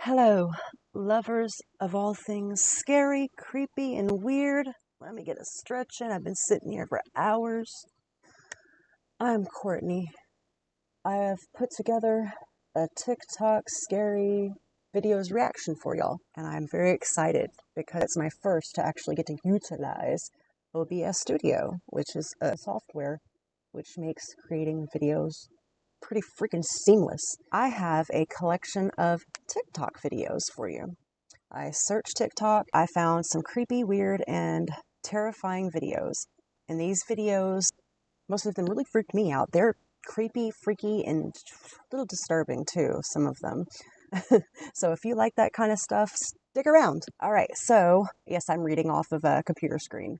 Hello, lovers of all things scary, creepy, and weird. Let me get a stretch in. I've been sitting here for hours. I'm Courtney. I have put together a TikTok scary videos reaction for y'all, and I'm very excited because it's my first to actually get to utilize OBS Studio, which is a software which makes creating videos pretty freaking seamless. I have a collection of TikTok videos for you. I searched TikTok, I found some creepy, weird, and terrifying videos. And these videos, most of them really freaked me out. They're creepy, freaky, and a little disturbing too, some of them. So if you like that kind of stuff, stick around. All right, so yes, I'm reading off of a computer screen.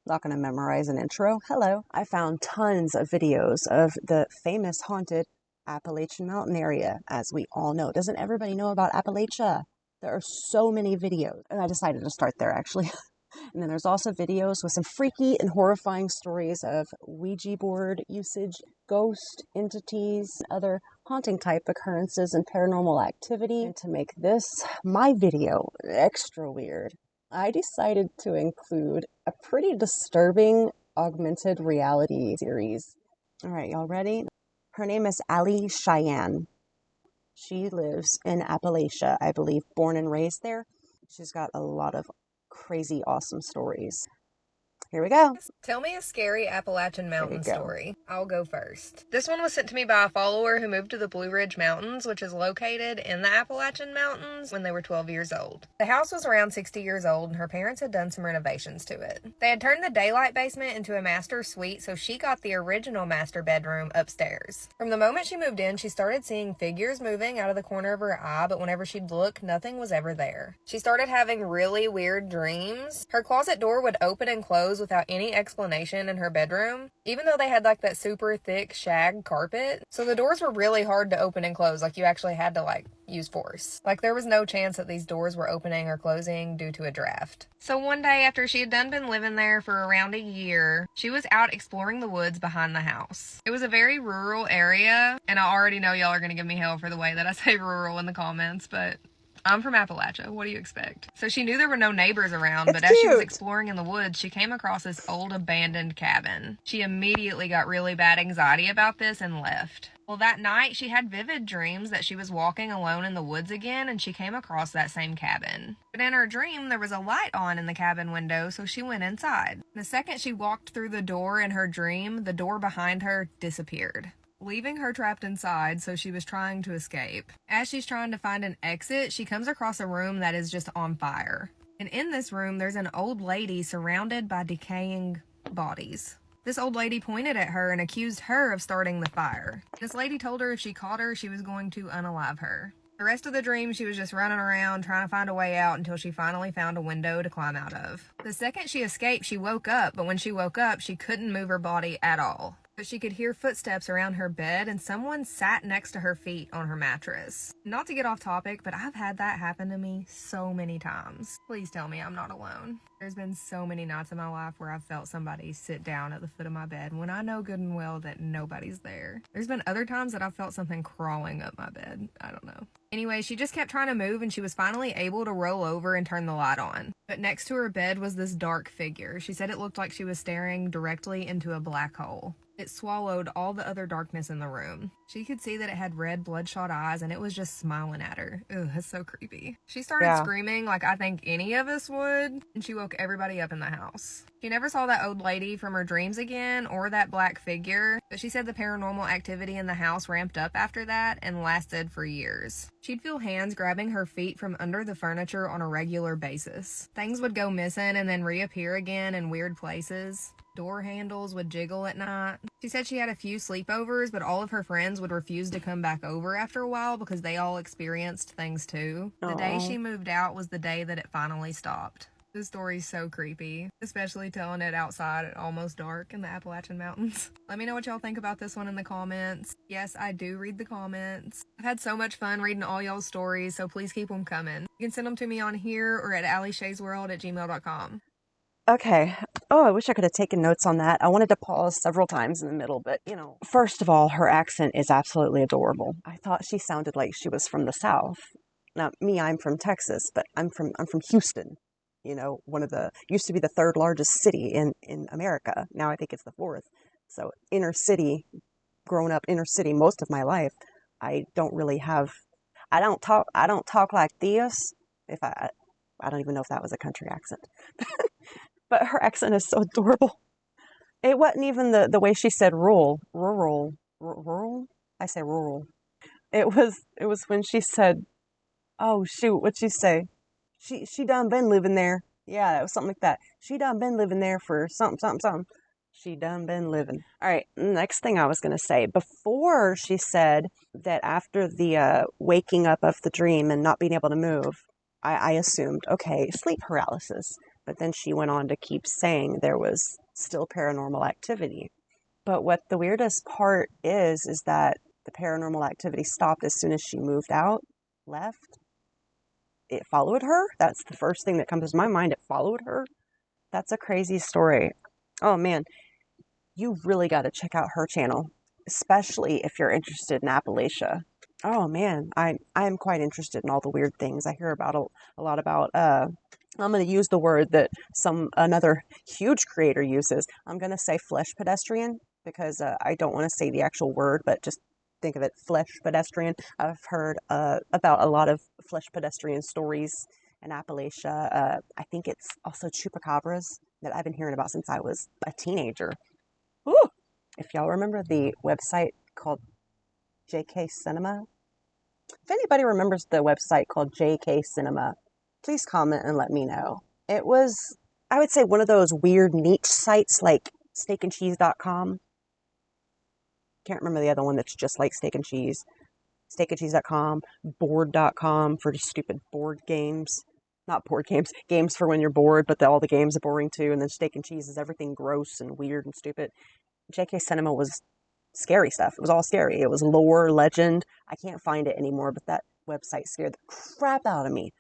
Not going to memorize an intro. Hello. I found tons of videos of the famous haunted Appalachian mountain area, as we all know. Doesn't everybody know about Appalachia? There are so many videos, and I decided to start there actually. And then there's also videos with some freaky and horrifying stories of Ouija board usage, ghost entities, and other haunting type occurrences and paranormal activity. And to make this, my video, extra weird, I decided to include a pretty disturbing augmented reality series. All right, y'all ready? Her name is alliecheyswrld. She lives in Appalachia, I believe, born and raised there. She's got a lot of crazy, awesome stories. Here we go. Tell me a scary Appalachian mountain story. I'll go first. This one was sent to me by a follower who moved to the Blue Ridge Mountains, which is located in the Appalachian Mountains, when they were 12 years old. The house was around 60 years old, and her parents had done some renovations to it. They had turned the daylight basement into a master suite, so she got the original master bedroom upstairs. From the moment she moved in, she started seeing figures moving out of the corner of her eye, but whenever she'd look, nothing was ever there. She started having really weird dreams. Her closet door would open and close without any explanation in her bedroom, even though they had like that super thick shag carpet. So the doors were really hard to open and close, like you actually had to use force. Like there was no chance that these doors were opening or closing due to a draft. So one day after she had been living there for around a year, she was out exploring the woods behind the house. It was a very rural area, and I already know y'all are going to give me hell for the way that I say rural in the comments, but I'm from Appalachia. What do you expect? So she knew there were no neighbors around, but as she was exploring in the woods, she came across this old abandoned cabin. She immediately got really bad anxiety about this and left. Well, that night she had vivid dreams that she was walking alone in the woods again, and she came across that same cabin. But in her dream, there was a light on in the cabin window, so she went inside. The second she walked through the door in her dream, the door behind her disappeared, leaving her trapped inside, so she was trying to escape. As she's trying to find an exit, she comes across a room that is just on fire. And in this room, there's an old lady surrounded by decaying bodies. This old lady pointed at her and accused her of starting the fire. This lady told her if she caught her, she was going to unalive her. The rest of the dream, she was just running around trying to find a way out until she finally found a window to climb out of. The second she escaped, she woke up, but when she woke up, she couldn't move her body at all. But she could hear footsteps around her bed, and someone sat next to her feet on her mattress. Not to get off topic, but I've had that happen to me so many times. Please tell me I'm not alone. There's been so many nights in my life where I've felt somebody sit down at the foot of my bed when I know good and well that nobody's there. There's been other times that I've felt something crawling up my bed. I don't know. Anyway, she just kept trying to move, and she was finally able to roll over and turn the light on. But next to her bed was this dark figure. She said it looked like she was staring directly into a black hole. It swallowed all the other darkness in the room. She could see that it had red, bloodshot eyes, and it was just smiling at her. Ugh, that's so creepy. She started screaming like I think any of us would, and she woke everybody up in the house. She never saw that old lady from her dreams again, or that black figure, but she said the paranormal activity in the house ramped up after that and lasted for years. She'd feel hands grabbing her feet from under the furniture on a regular basis. Things would go missing and then reappear again in weird places. Door handles would jiggle at night. She said she had a few sleepovers, but all of her friends would refuse to come back over after a while because they all experienced things too. The day she moved out was the day that it finally stopped. This story's so creepy, especially telling it outside at almost dark in the Appalachian Mountains. Let me know what y'all think about this one in the comments. Yes, I do read the comments. I've had so much fun reading all y'all's stories, so please keep them coming. You can send them to me on here or at alliecheyswrld@gmail.com. Okay. Oh, I wish I could have taken notes on that. I wanted to pause several times in the middle, but first of all, her accent is absolutely adorable. I thought she sounded like she was from the South. not me, I'm from Texas, but I'm from Houston. You know, used to be the third largest city in America. Now I think it's the fourth. So inner city, grown up inner city most of my life, I don't talk like this. I don't even know if that was a country accent, but her accent is so adorable. It wasn't even the way she said rural. I say rural. It was when she said, oh shoot, what'd she say? She done been living there. Yeah, it was something like that. She done been living there for something. She done been living. All right, next thing I was going to say, before she said that after the waking up of the dream and not being able to move, I assumed, okay, sleep paralysis. But then she went on to keep saying there was still paranormal activity. But what the weirdest part is that the paranormal activity stopped as soon as she moved out, left. It followed her. That's the first thing that comes to my mind. It followed her. That's a crazy story. Oh man, you really got to check out her channel, especially if you're interested in Appalachia. Oh man, I'm quite interested in all the weird things. I hear about a lot about, I'm going to use the word that another huge creator uses. I'm going to say flesh pedestrian because I don't want to say the actual word, but just think of it, flesh pedestrian. I've heard about a lot of flesh pedestrian stories in Appalachia. I think it's also chupacabras that I've been hearing about since I was a teenager. Ooh! If y'all remember the website called JK Cinema, if anybody remembers the website called JK Cinema, please comment and let me know. It was, I would say, one of those weird niche sites like steakandcheese.com. Can't remember the other one that's just like Steak and Cheese. Steakandcheese.com, board.com for just stupid board games. Not board games, games for when you're bored, but all the games are boring too. And then Steak and Cheese is everything gross and weird and stupid. JK Cinema was scary stuff. It was all scary. It was lore, legend. I can't find it anymore, but that website scared the crap out of me.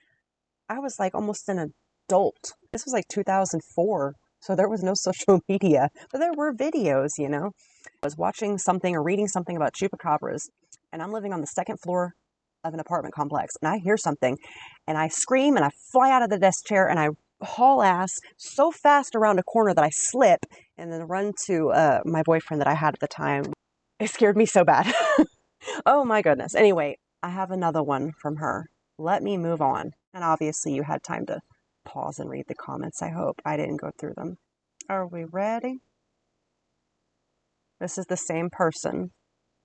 I was like almost an adult. This was like 2004, so there was no social media, but there were videos, you know. I was watching something or reading something about chupacabras, and I'm living on the second floor of an apartment complex, and I hear something, and I scream, and I fly out of the desk chair, and I haul ass so fast around a corner that I slip, and then run to my boyfriend that I had at the time. It scared me so bad. Oh my goodness. Anyway, I have another one from her. Let me move on. And obviously you had time to pause and read the comments, I hope. I didn't go through them. Are we ready? This is the same person.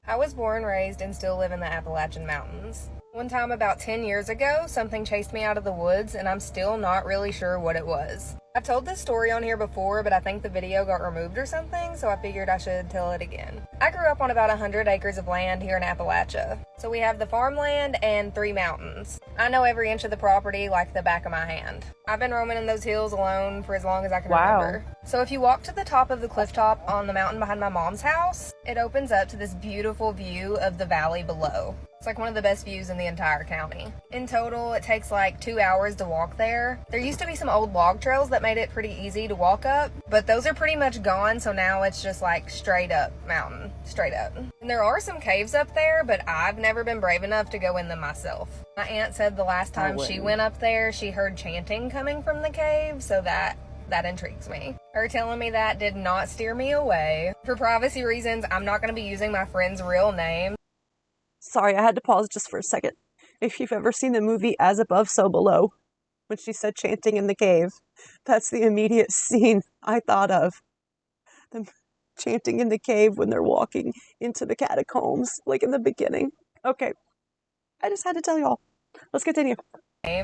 I was born, raised, and still live in the Appalachian Mountains. One time about 10 years ago, something chased me out of the woods, and I'm still not really sure what it was. I've told this story on here before, but I think the video got removed or something, so I figured I should tell it again. I grew up on about 100 acres of land here in Appalachia. So we have the farmland and 3 mountains. I know every inch of the property like the back of my hand. I've been roaming in those hills alone for as long as I can remember. So if you walk to the top of the cliff top on the mountain behind my mom's house, it opens up to this beautiful view of the valley below. It's like one of the best views in the entire county. In total, it takes like 2 hours to walk there. There used to be some old log trails that made it pretty easy to walk up, but those are pretty much gone, so now it's just like straight up mountain, straight up. And there are some caves up there, but I've never been brave enough to go in them myself. My aunt said the last time she went up there, she heard chanting coming from the cave, so that intrigues me. Her telling me that did not steer me away. For privacy reasons, I'm not going to be using my friend's real name. Sorry, I had to pause just for a second. If you've ever seen the movie As Above, So Below, when she said chanting in the cave, that's the immediate scene I thought of. Them chanting in the cave when they're walking into the catacombs, like in the beginning. Okay, I just had to tell y'all. Let's continue.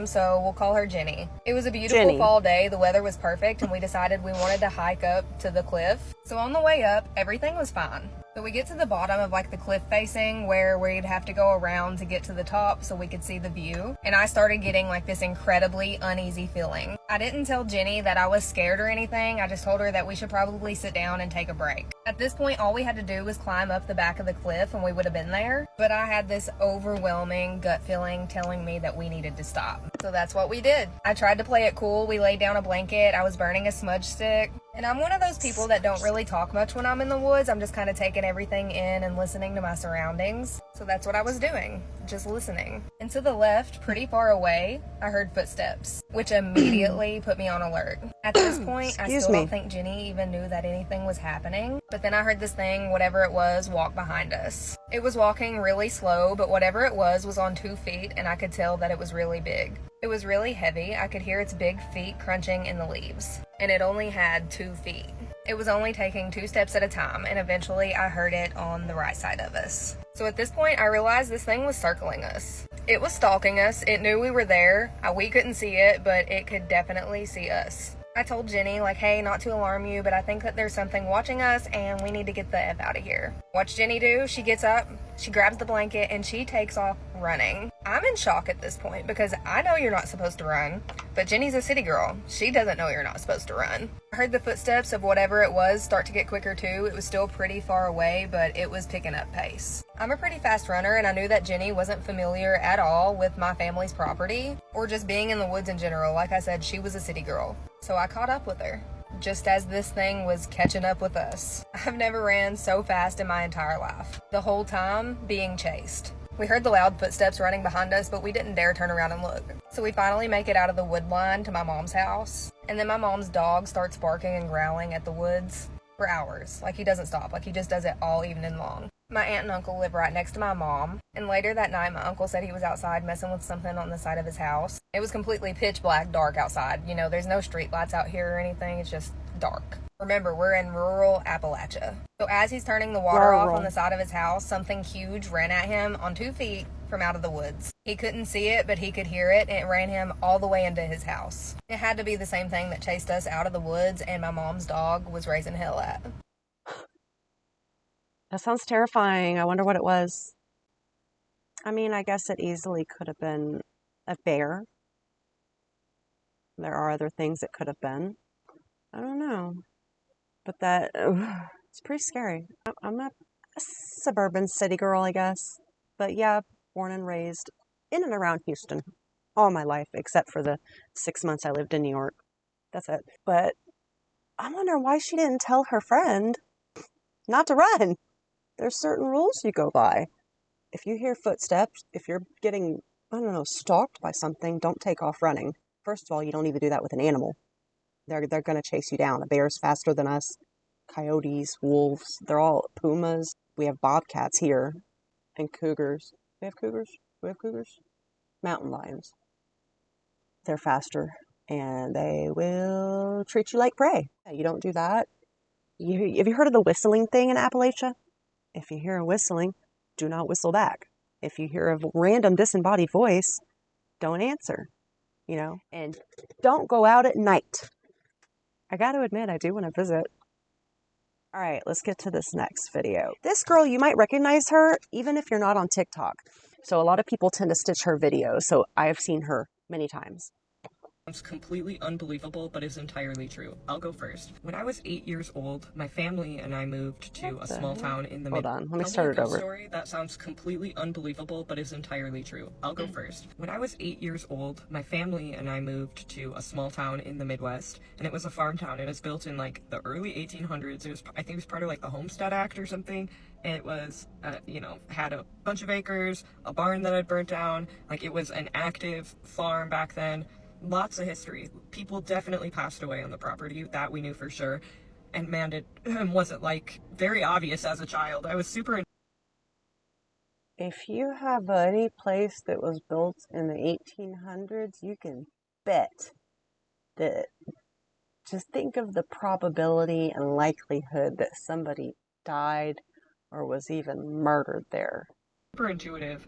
So we'll call her Jenny. It was a beautiful fall day. The weather was perfect, and we decided we wanted to hike up to the cliff. So on the way up, everything was fine. But we get to the bottom of like the cliff facing where we'd have to go around to get to the top so we could see the view. And I started getting like this incredibly uneasy feeling. I didn't tell Jenny that I was scared or anything. I just told her that we should probably sit down and take a break. At this point, all we had to do was climb up the back of the cliff and we would have been there. But I had this overwhelming gut feeling telling me that we needed to stop. So that's what we did. I tried to play it cool. We laid down a blanket. I was burning a smudge stick. And I'm one of those people that don't really talk much when I'm in the woods. I'm just kind of taking everything in and listening to my surroundings. So that's what I was doing, just listening. And to the left, pretty far away, I heard footsteps, which immediately put me on alert. At this point, I still don't think Jenny even knew that anything was happening. But then I heard this thing, whatever it was, walk behind us. It was walking really slow, but whatever it was on 2 feet, and I could tell that it was really big. It was really heavy. I could hear its big feet crunching in the leaves. And it only had 2 feet. It was only taking 2 steps at a time, and eventually I heard it on the right side of us. So at this point, I realized this thing was circling us. It was stalking us. It knew we were there. We couldn't see it, but it could definitely see us. I told Jenny, like, hey, not to alarm you, but I think that there's something watching us and we need to get the F out of here. What's Jenny do? She gets up, she grabs the blanket, and she takes off running. I'm in shock at this point because I know you're not supposed to run, but Jenny's a city girl. She doesn't know you're not supposed to run. I heard the footsteps of whatever it was start to get quicker too. It was still pretty far away, but it was picking up pace. I'm a pretty fast runner, and I knew that Jenny wasn't familiar at all with my family's property or just being in the woods in general. Like I said, she was a city girl. So I caught up with her, just as this thing was catching up with us. I've never ran so fast in my entire life, the whole time being chased. We heard the loud footsteps running behind us, but we didn't dare turn around and look. So we finally make it out of the wood line to my mom's house, and then my mom's dog starts barking and growling at the woods for hours. Like, he doesn't stop, like he just does it all evening long. My aunt and uncle live right next to my mom, and later that night my uncle said he was outside messing with something on the side of his house. It was completely pitch black dark outside. You know, there's no street lights out here or anything, it's just dark. Remember, we're in rural Appalachia. So as he's turning the water off on the side of his house, something huge ran at him on 2 feet from out of the woods. He couldn't see it, but he could hear it, and it ran him all the way into his house. It had to be the same thing that chased us out of the woods and my mom's dog was raising hell at. That sounds terrifying. I wonder what it was. I mean, I guess it easily could have been a bear. There are other things it could have been. I don't know. But it's pretty scary. I'm a suburban city girl, I guess. But yeah, born and raised in and around Houston all my life, except for the 6 months I lived in New York. That's it. But I wonder why she didn't tell her friend not to run. There's certain rules you go by. If you hear footsteps, if you're getting, I don't know, stalked by something, don't take off running. First of all, you don't even do that with an animal. They're going to chase you down. A bear's faster than us. Coyotes, wolves, they're all pumas. We have bobcats here. And cougars. We have cougars? We have cougars? Mountain lions. They're faster. And they will treat you like prey. You don't do that. Have you heard of the whistling thing in Appalachia? If you hear a whistling, do not whistle back. If you hear a random disembodied voice, don't answer, you know, and don't go out at night. I got to admit, I do want to visit. All right, let's get to this next video. This girl, you might recognize her even if you're not on TikTok. So a lot of people tend to stitch her videos, so I have seen her many times. It's completely unbelievable, but is entirely true. I'll go first. When I was 8 years old, my family and I moved to a small town in the Hold on, let me start it over. Story that sounds completely unbelievable, but is entirely true. I'll go first. When I was 8 years old, my family and I moved to a small town in the Midwest, and it was a farm town. It was built in like the early 1800s. I think it was part of like the Homestead Act or something. It was, had a bunch of acres, a barn that had burnt down. Like, it was an active farm back then. Lots of history. People definitely passed away on the property, that we knew for sure. And man, it wasn't like very obvious as a child. I was super. If you have any place that was built in the 1800s, you can bet that, just think of the probability and likelihood that somebody died or was even murdered there. Super intuitive,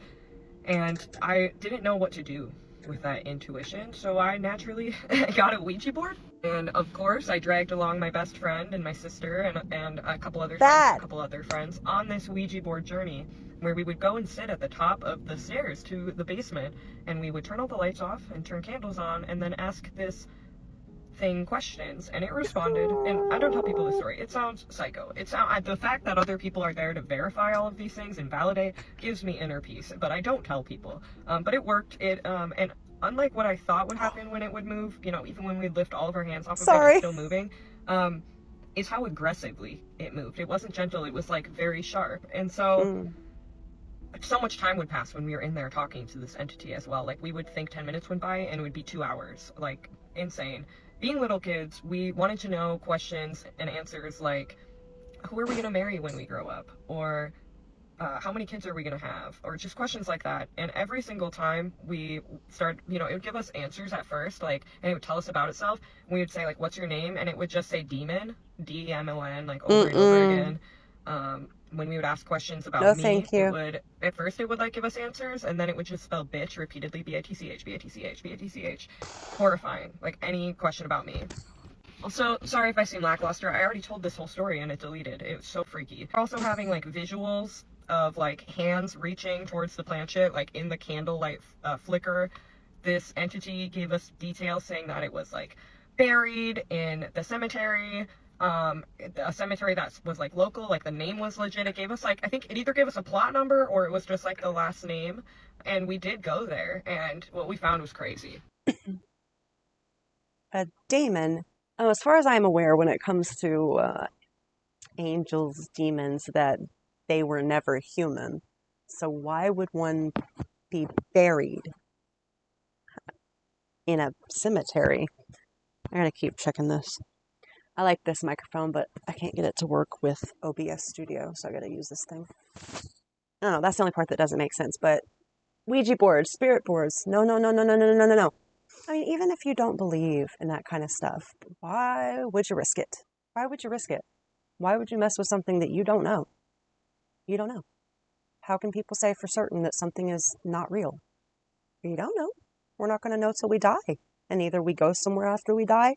and I didn't know what to do with that intuition, so I naturally got a Ouija board, and of course I dragged along my best friend and my sister and a couple other friends on this Ouija board journey, where we would go and sit at the top of the stairs to the basement, and we would turn all the lights off and turn candles on and then ask this thing questions, and it responded. And I don't tell people the story. It sounds psycho. The fact that other people are there to verify all of these things and validate gives me inner peace, but I don't tell people. But it worked. And unlike what I thought would happen when it would move, even when we'd lift all of our hands off of it, it's still moving. is how aggressively it moved. It wasn't gentle, it was like very sharp. And so so much time would pass when we were in there talking to this entity as well. Like, we would think 10 minutes went by and it would be 2 hours. Like, insane. Being little kids, we wanted to know questions and answers like, who are we gonna marry when we grow up? Or how many kids are we gonna have? Or just questions like that. And every single time we start, you know, it would give us answers at first, like, and it would tell us about itself. We would say, like, what's your name? And it would just say demon, D-E-M-O-N, like, over and over again. When we would ask questions about me, it would, at first it would, like, give us answers, and then it would just spell bitch repeatedly, B-I-T-C-H, B-I-T-C-H, B-I-T-C-H. Horrifying. Like, any question about me. Also, sorry if I seem lackluster. I already told this whole story and it deleted. It was so freaky. We're also having, like, visuals of, like, hands reaching towards the planchette, like, in the candlelight flicker. This entity gave us details saying that it was, like, buried in the cemetery, a cemetery that was, like, local, like, the name was legit. It gave us, like, I think it either gave us a plot number or it was just, like, the last name, and we did go there, and what we found was crazy. A daemon, as far as I'm aware, when it comes to angels, demons, that they were never human. So why would one be buried in a cemetery? I gotta keep checking this. I like this microphone, but I can't get it to work with OBS Studio, so I gotta use this thing. I don't know, that's the only part that doesn't make sense, but Ouija boards, spirit boards, no. I mean, even if you don't believe in that kind of stuff, why would you risk it? Why would you risk it? Why would you mess with something that you don't know? You don't know. How can people say for certain that something is not real? You don't know. We're not going to know till we die. And either we go somewhere after we die,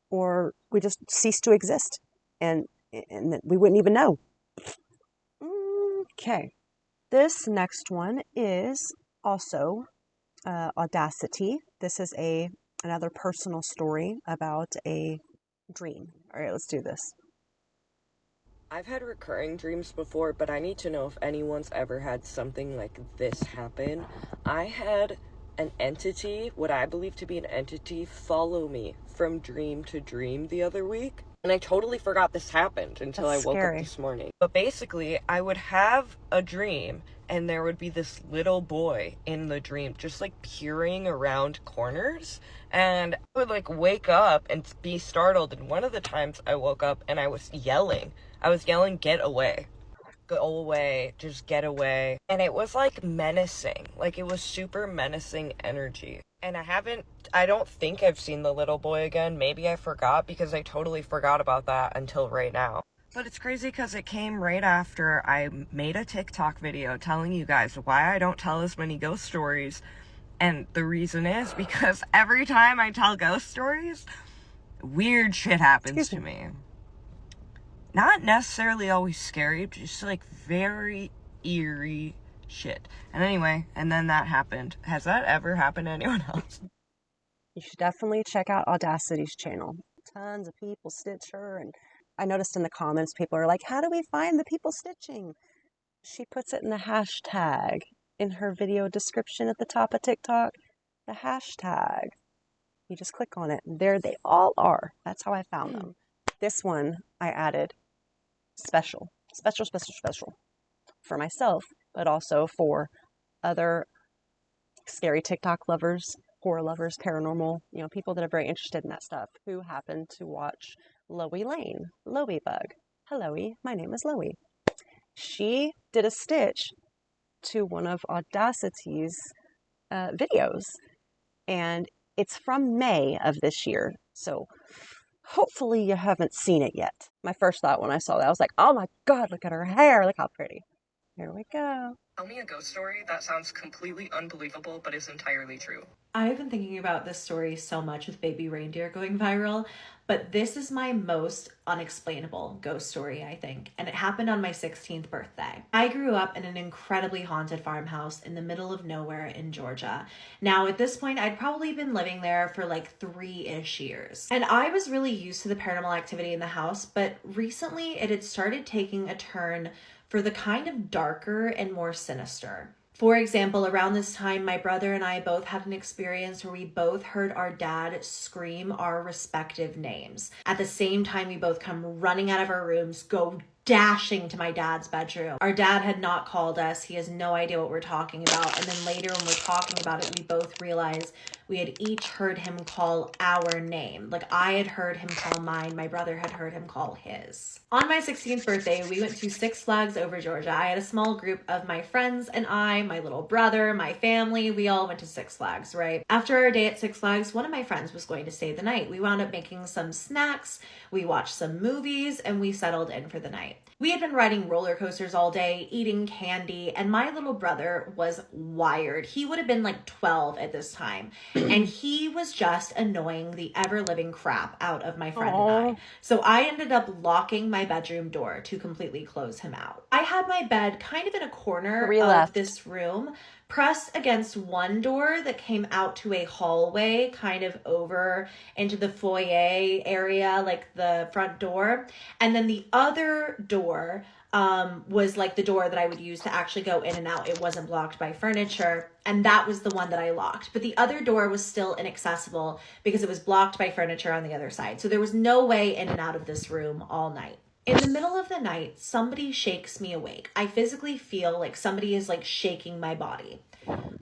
or we just cease to exist. And we wouldn't even know. Okay. This next one is also Audacity. This is another personal story about a dream. All right, let's do this. I've had recurring dreams before, but I need to know if anyone's ever had something like this happen. I had an entity, what I believe to be an entity, follow me from dream to dream the other week. And I totally forgot this happened until I woke up this morning. But basically, I would have a dream, and there would be this little boy in the dream just, like, peering around corners. And I would, like, wake up and be startled. And one of the times I woke up and I was yelling. Get away. Go away. Just get away. And it was, like, menacing. Like, it was super menacing energy. And I don't think I've seen the little boy again. Maybe I forgot, because I totally forgot about that until right now. But it's crazy because it came right after I made a TikTok video telling you guys why I don't tell as many ghost stories. And the reason is because every time I tell ghost stories, weird shit happens to me. Not necessarily always scary, but just, like, very eerie shit. And anyway, and then that happened. Has that ever happened to anyone else? You should definitely check out Audacity's channel. Tons of people stitch her, and I noticed in the comments people are like, how do we find the people stitching? She puts it in the hashtag in her video description at the top of TikTok. The hashtag. You just click on it, and there they all are. That's how I found them. This one I added special for myself, but also for other scary TikTok lovers, horror lovers, paranormal, people that are very interested in that stuff, who happen to watch Loey Lane, Loeybug. Hello, my name is Loey. She did a stitch to one of Audaciti's videos, and it's from May of this year, so hopefully you haven't seen it yet. My first thought when I saw that, I was like, oh my god, look at her hair, look how pretty. Here we go. Tell me a ghost story that sounds completely unbelievable but is entirely true. I've been thinking about this story so much with baby reindeer going viral, but this is my most unexplainable ghost story, I think, and it happened on my 16th birthday. I grew up in an incredibly haunted farmhouse in the middle of nowhere in Georgia. Now, at this point, I'd probably been living there for like 3-ish years. And I was really used to the paranormal activity in the house, but recently it had started taking a turn for the kind of darker and more sinister. For example, around this time, my brother and I both had an experience where we both heard our dad scream our respective names. At the same time, we both come running out of our rooms, go dashing to my dad's bedroom. Our dad had not called us. He has no idea what we're talking about. And then later when we're talking about it, we both realized we had each heard him call our name. Like I had heard him call mine. My brother had heard him call his. On my 16th birthday, we went to Six Flags over Georgia. I had a small group of my friends and I, my little brother, my family, we all went to Six Flags, right? After our day at Six Flags, one of my friends was going to stay the night. We wound up making some snacks, we watched some movies, and we settled in for the night. We had been riding roller coasters all day, eating candy, and my little brother was wired. He would have been like 12 at this time, and he was just annoying the ever-living crap out of my friend and I. So I ended up locking my bedroom door to completely close him out. I had my bed kind of in a corner of this room, pressed against one door that came out to a hallway, kind of over into the foyer area, like the front door. And then the other door was like the door that I would use to actually go in and out. It wasn't blocked by furniture. And that was the one that I locked. But the other door was still inaccessible because it was blocked by furniture on the other side. So there was no way in and out of this room all night. In the middle of the night, somebody shakes me awake. I physically feel like somebody is like shaking my body.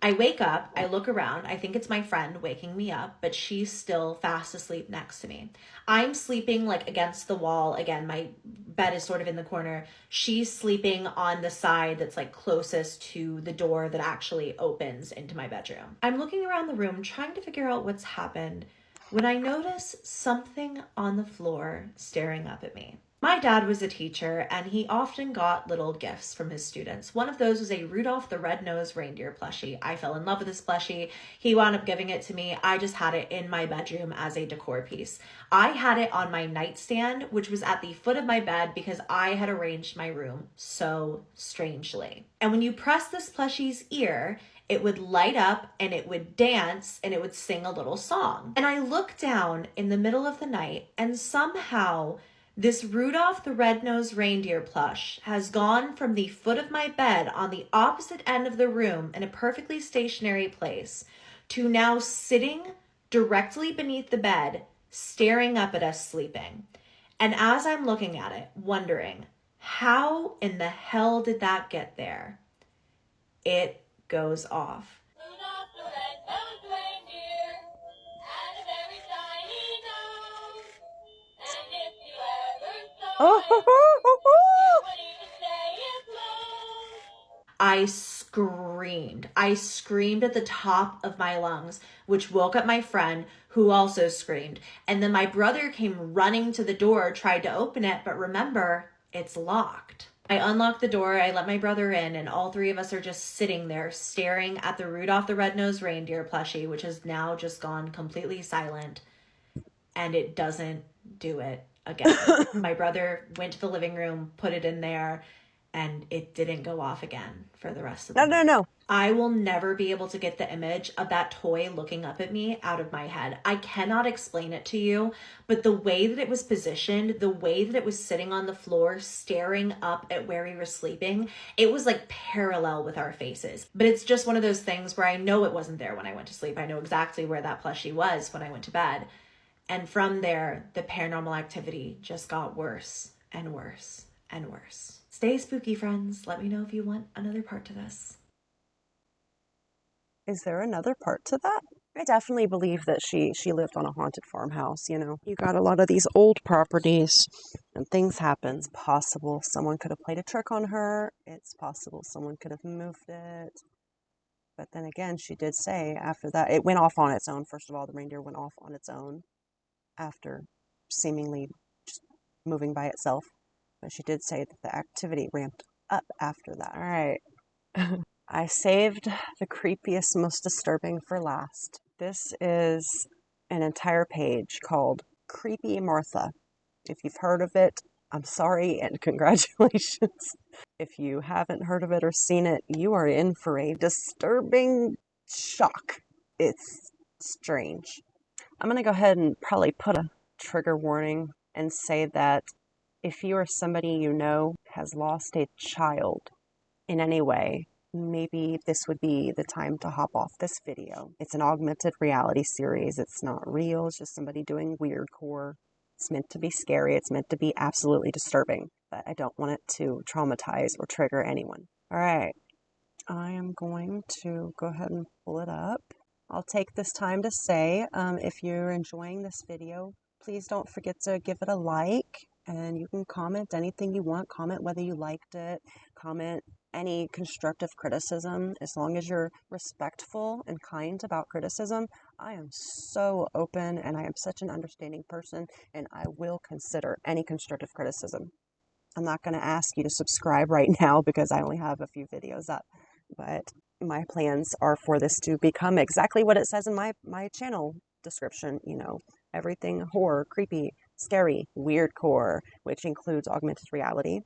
I wake up, I look around, I think it's my friend waking me up, but she's still fast asleep next to me. I'm sleeping like against the wall. Again, my bed is sort of in the corner. She's sleeping on the side that's like closest to the door that actually opens into my bedroom. I'm looking around the room trying to figure out what's happened when I notice something on the floor staring up at me. My dad was a teacher, and he often got little gifts from his students. One of those was a Rudolph the Red-Nosed Reindeer plushie. I fell in love with this plushie. He wound up giving it to me. I just had it in my bedroom as a decor piece. I had it on my nightstand, which was at the foot of my bed because I had arranged my room so strangely. And when you press this plushie's ear, it would light up and it would dance and it would sing a little song. And I looked down in the middle of the night, and somehow this Rudolph the Red-Nosed Reindeer plush has gone from the foot of my bed on the opposite end of the room in a perfectly stationary place to now sitting directly beneath the bed, staring up at us sleeping. And as I'm looking at it, wondering, how in the hell did that get there? It goes off. I screamed. I screamed at the top of my lungs, which woke up my friend, who also screamed. And then my brother came running to the door, tried to open it, but remember, it's locked. I unlocked the door, I let my brother in, and all three of us are just sitting there staring at the Rudolph the Red-Nosed Reindeer plushie, which has now just gone completely silent, and it doesn't do it again. My brother went to the living room, put it in there, and it didn't go off again for the rest of the night. No. I will never be able to get the image of that toy looking up at me out of my head. I cannot explain it to you, but the way that it was positioned, the way that it was sitting on the floor, staring up at where we were sleeping, it was like parallel with our faces. But it's just one of those things where I know it wasn't there when I went to sleep. I know exactly where that plushie was when I went to bed. And from there, the paranormal activity just got worse and worse and worse. Stay spooky, friends. Let me know if you want another part to this. Is there another part to that? I definitely believe that she lived on a haunted farmhouse, you know. You got a lot of these old properties and things happen. It's possible someone could have played a trick on her. It's possible someone could have moved it. But then again, she did say after that, it went off on its own. First of all, the reindeer went off on its own after seemingly just moving by itself. But she did say that the activity ramped up after that. All right. I saved the creepiest, most disturbing for last. This is an entire page called Creepymartha. If you've heard of it, I'm sorry and congratulations. If you haven't heard of it or seen it, you are in for a disturbing shock. It's strange. I'm going to go ahead and probably put a trigger warning and say that if you or somebody you know has lost a child in any way, maybe this would be the time to hop off this video. It's an augmented reality series. It's not real. It's just somebody doing weirdcore. It's meant to be scary. It's meant to be absolutely disturbing, but I don't want it to traumatize or trigger anyone. All right. I am going to go ahead and pull it up. I'll take this time to say, if you're enjoying this video, please don't forget to give it a like, and you can comment anything you want. Comment whether you liked it. Comment any constructive criticism. As long as you're respectful and kind about criticism, I am so open, and I am such an understanding person, and I will consider any constructive criticism. I'm not going to ask you to subscribe right now because I only have a few videos up, but my plans are for this to become exactly what it says in my channel description, you know, everything horror, creepy, scary, weirdcore, which includes augmented reality,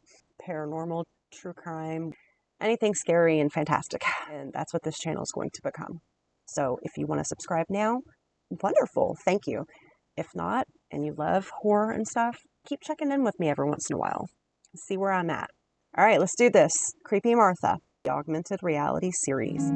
paranormal, true crime, anything scary and fantastic. And that's what this channel is going to become. So if you want to subscribe now, wonderful, thank you. If not, and you love horror and stuff, keep checking in with me every once in a while. See where I'm at. All right, let's do this. Creepy Martha, the augmented reality series.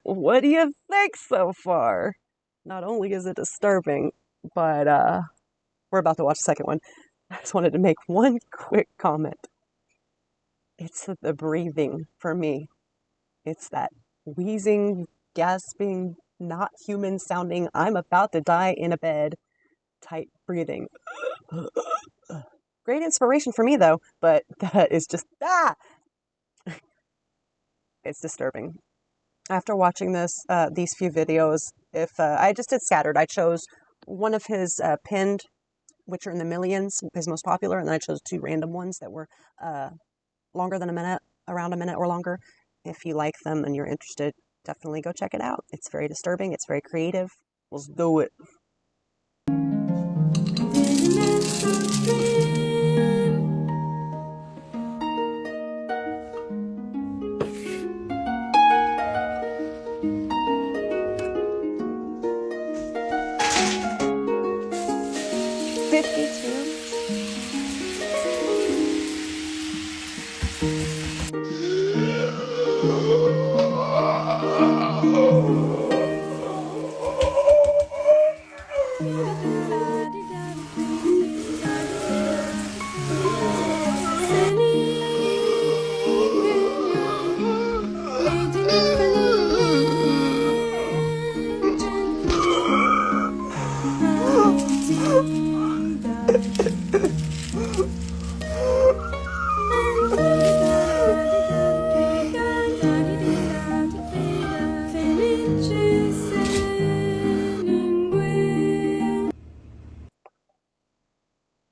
What do you think so far? Not only is it disturbing, but we're about to watch the second one. I just wanted to make one quick comment. It's the breathing for me. It's that wheezing, gasping, not human sounding, I'm about to die in a bed type breathing. Great inspiration for me though, but that is just, it's disturbing. After watching these few videos, if I just did scattered, I chose one of his pinned, which are in the millions, his most popular, and then I chose two random ones that were longer than a minute, around a minute or longer. If you like them and you're interested, definitely go check it out. It's very disturbing. It's very creative. Let's do it.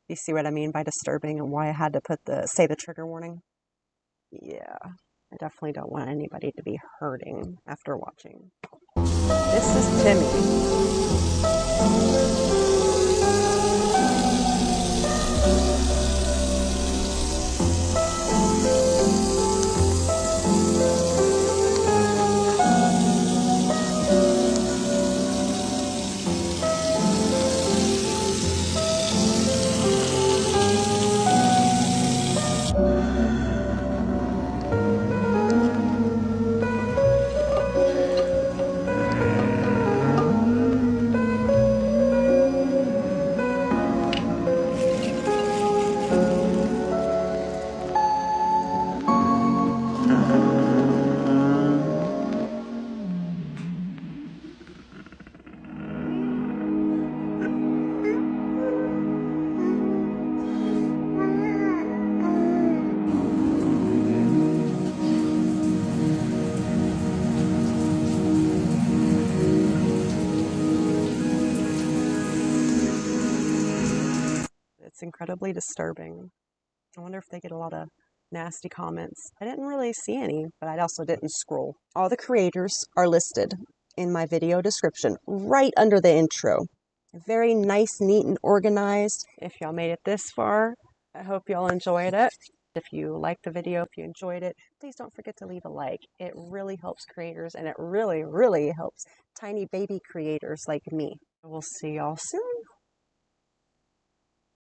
You see what I mean by disturbing and why I had to say the trigger warning? Yeah, I definitely don't want anybody to be hurting after watching. This is Timmy. It's incredibly disturbing. I wonder if they get a lot of nasty comments. I didn't really see any, but I also didn't scroll. All the creators are listed in my video description right under the intro. Very nice, neat, and organized. If y'all made it this far, I hope y'all enjoyed it. If you liked the video, if you enjoyed it, please don't forget to leave a like. It really helps creators, and it really, really helps tiny baby creators like me. We'll see y'all soon.